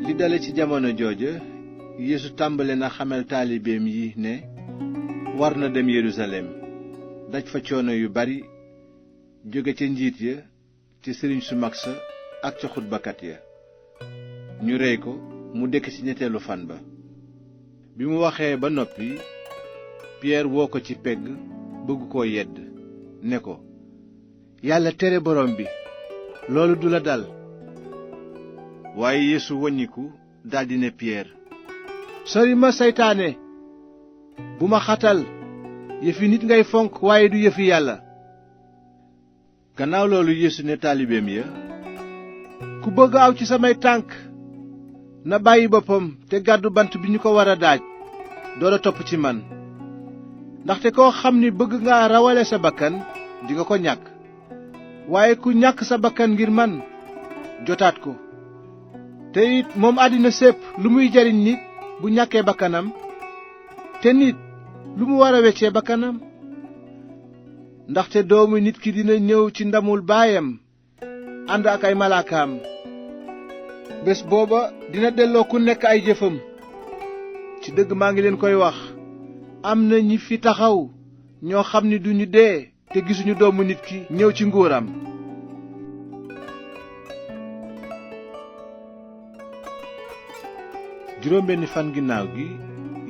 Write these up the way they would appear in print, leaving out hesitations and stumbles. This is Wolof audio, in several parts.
li dale ci jamono jooja Yeesu tàmbale na xamal taalibeem yi ne war na dem Yerusalem daj fa coono yu bari jóge ca njiit ya ca sëriñ su mag sa ak ca xutbakat ya ñu rey ko mu dekk ci ñetteelu fan ba. bi mu waxee ba noppi Piyeer woo ko ci pegg bëgg koo yedd ne ko yàlla tere borom bi loolu du la dal. waaye Yeesu woññiku daldi ne Piyeer sori ma seytaane bu ma xatal yëfi nit ngay fonk waaye du yëfi yàlla. gannaaw loolu Yeesu ne taalibeem ya ku bëgg aw ci samay tànk na bàyyi boppam te gàddu bant bi ñu ko war a daaj door a topp ci man. ndaxte koo xam ni bëgg nga rawale sa bakkan dinga ko ñàkk waaye ku ñàkk sa bakkan ngir man jotaat ko. te it moom àddina sépp lu muy jariñ nit bu ñàkkee bakkanam te nit lu mu war a weccee bakkanam. ndaxte doomu nit ki dina ñëw ci ndamul baayam ànd ak ay malaakaam. bés booba dina delloo ku nekk ay jëfam. ci dëgg maa ngi leen koy wax am na ñi fi taxaw ñoo xam ni duñu dee te gisuñu doomu nit ki ñëw ci nguuram. juróom benni fan ginnaaw gi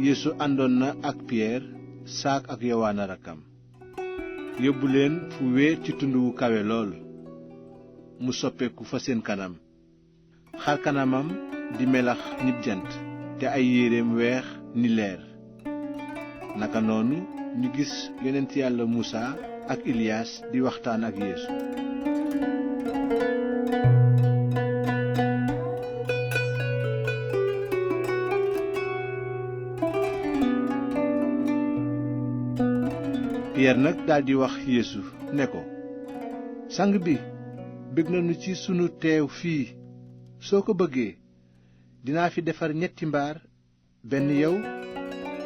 Yeesu àndoon na ak Piyeer saak ak Yowaana rakkam yóbbu leen fu wéer ci tund wu kawe lool. mu soppeeku fa seen kanam xar kanamam di melax nib jant te ay yéreem weex ni leer. naka noonu ñu gis yonent yàlla Musaa ak Iliyaas di waxtaan ak Yeesu. Piyeer nag daldi wax Yeesu ne ko sang bi bég nañu ci sunu teew fii. soo ko bëggee dinaa fi defar 3 mbaar benn yow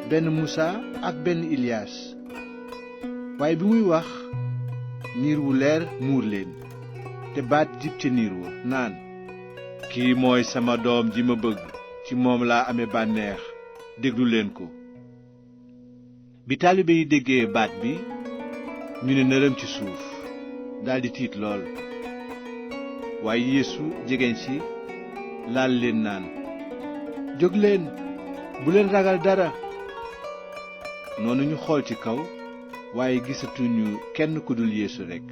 benn Musaa ak benn Iliyaas. waaye bi muy wax niir wu leer muur leen te baat jib ca niir wa naan kii mooy sama doom ji ma bëgg ci moom laa amee bànneex déglu leen ko. bi taalibe yi déggee baat bi ñu ne nërëm ci suuf daldi tiit lool. waaye Yeesu jegeñ si laal leen naan jóg leen bu leen ragal dara. noonu ñu xool ci kaw waaye gisatuñu kenn ku dul Yeesu rekk.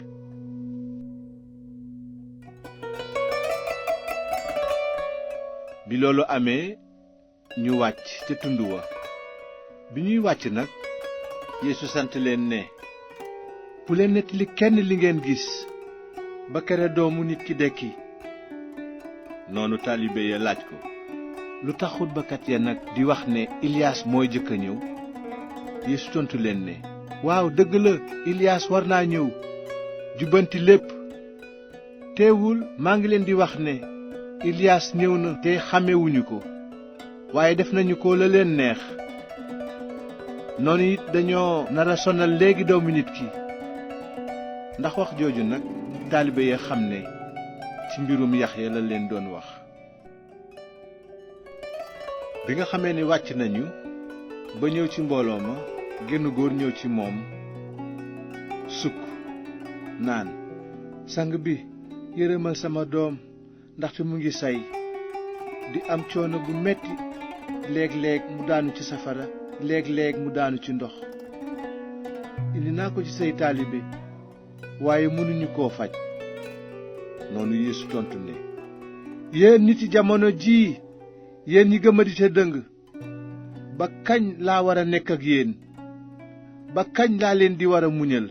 bi loolu amee ñu wàcc ca tund wa. bi ñuy wàcc nag Yeesu sant leen ne bu leen nettali kenn li ngeen gis ba kere doomu nit ki dekki. noonu taalibe ya laaj ko lu tax xutbakat ya nag di wax ne Iliyaas mooy jëkk a ñëw. Yeesu tontu leen ne waaw dëgg la Iliyaas war naa ñëw jubbanti lépp. teewul maa ngi leen di wax ne Iliyaas ñëw na te xàmmewuñu ko waaye def nañu ko la leen neex. noonu it dañoo nar a sonal léegi doomu nit ki. ndax wax jooju nag taalibe ya xam ne ci mbirum Yaxya la leen doon wax. bi nga xamee ni wàcc nañu ba ñëw ci mbooloo ma genn góor ñëw ci moom sukk naan sang bi yërëmal sama doom ndaxte mu ngi say di am coono bu metti léeg-léeg mu daanu ci safara léeg-léeg mu daanu ci ndox. indi naa ko ci say taalibe waaye mënuñu koo faj. noonu Yeesu tontu ne yéen nit yi jamono jii yéen ñi gëmadi te dëng ba kañ laa war a nekk ak yéen ba kañ laa leen di war a muñal.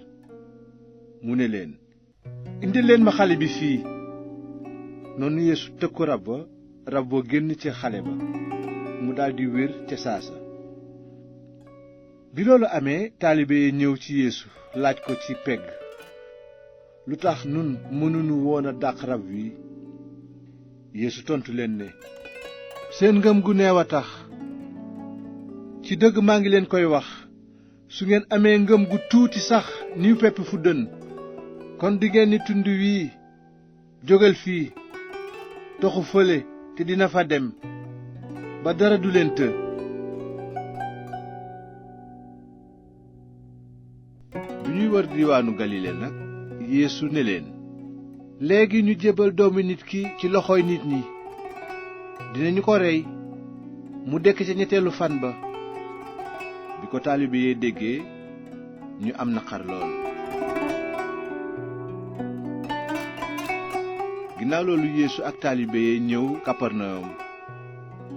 mu ne leen indi leen ma xale bi fii. noonu Yeesu tëkku rab boo génn ca xale ba mu daldi wér ca saasa. bi loolu amee taalibe yi ñëw ci Yeesu laaj ko ci pegg lu tax nun mënuñu woon a dàq rab wi. Yeesu tontu leen ne seen ngëm gu neew a tax. ci dëgg maa ngi leen koy wax su ngeen amee ngëm gu tuuti sax niw pepp fu dën kon dingeen ni tund wii jógal fii toxu fële te dina fa dem ba dara du leen të. bi ñuy wër diwaanu Galile nag Yeesu ne leen, léegi ñu jébbal doomu nit ki ci loxoy nit ñi, dinañu ko rey mu dekk ca ñetteelu fan ba. bi ko taalibe yi déggee ñu am naqar lool. ginnaaw loolu Yeesu ak taalibe yi ñëw Kaparnayom.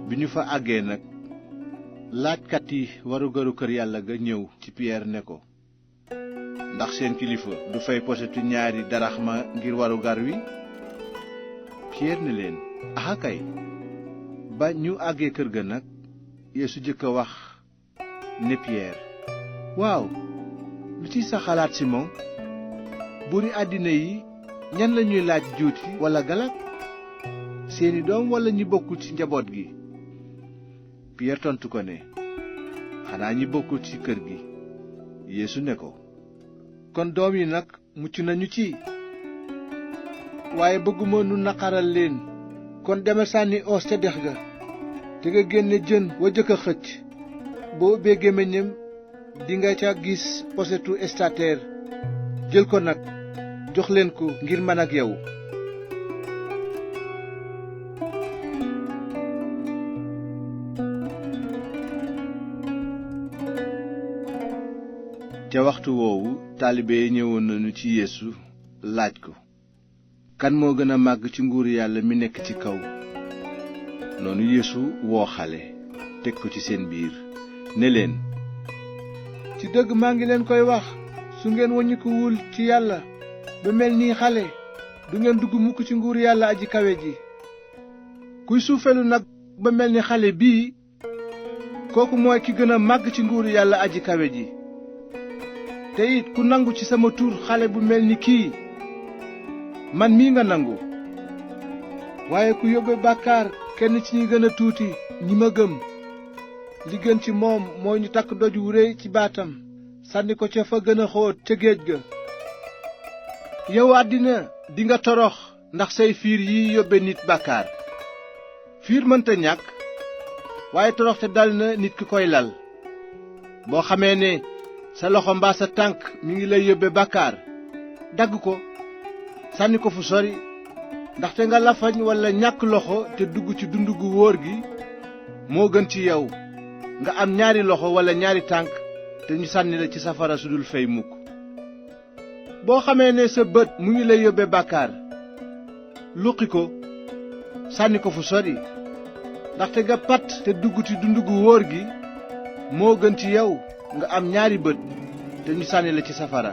bi ñu fa àggee nag laajkat yi warugaru kër yàlla ga ñëw ci Piyeer ne ko, ndax seen kilifa du fay posetu ñaari daraxma ngir warugar wi? Piyeer ne leen, axa kay. ba ñu àggee kër ga nag Yeesu jëkk a wax ne Piyeer, waaw, lu ci sa xalaat Simon? buuri àddina yi ñan lañuy laaj juuti walla galak, seeni doom walla ñi bokkul ci njaboot gi? Piyeer tontu ko ne, xanaa ñi bokkul ci kër gi. Yeesu ne ko, kon doom yi nag mucc nañu ci. waaye bëgguma nu naqaral leen, kon demal sànni oos ca dex ga, te nga génne jën wa jëkk a xëcc. boo ubbee gémmiñam dinga ca gis posetu estateer. jël ko nag jox leen ko ngir man ak yow. ca waxtu woowu taalibe yi ñëwoon nañu ci Yeesu laaj ko, kan moo gën a màgg ci nguuru yàlla mi nekk ci kaw? noonu Yeesu woo xale teg ko ci seen biir ne leen, ci dëgg maa ngi leen koy wax, su ngeen waññikuwul ci yàlla ba mel nii xale, du ngeen dugg mukk ci nguuru yàlla aji kawe ji. kuy suufelu nag ba mel ni xale bii, kooku mooy ki gën a màgg ci nguuru yàlla aji kawe ji. te it ku nangu ci sama tur xale bu mel ni kii, man mii nga nangu. waaye ku yóbbe bàkkaar kenn ci ñi gën a tuuti ñi ma gëm, li gën ci moom mooy ñu takk doj wu réy ci baatam sànni ko ca fa gën a xóot ca géej ga. yow àddina dinga torox ndax say fiir yi yóbbe nit bàkkaar. fiir mënta ñàkk, waaye toroxte dal na nit ki koy lal. boo xamee ne sa loxo mbaa sa tànk mi ngi lay yóbbe bàkkaar, dagg ko sànni ko fu sori, ndaxte nga lafañ walla ñàkk loxo te dugg ci dund gu wóor gi moo gën ci yow nga am ñaari loxo walla ñaari tànk te ñu sànni la ci safara su dul fey mukk. boo xamee ne sa bët mu ngi lay yóbbe bàkkaar, luqi ko sànni ko fu sori, ndaxte nga pat te dugg ci dund gu wóor gi moo gën ci yow nga am ñaari bët te ñu sànni la ci safara.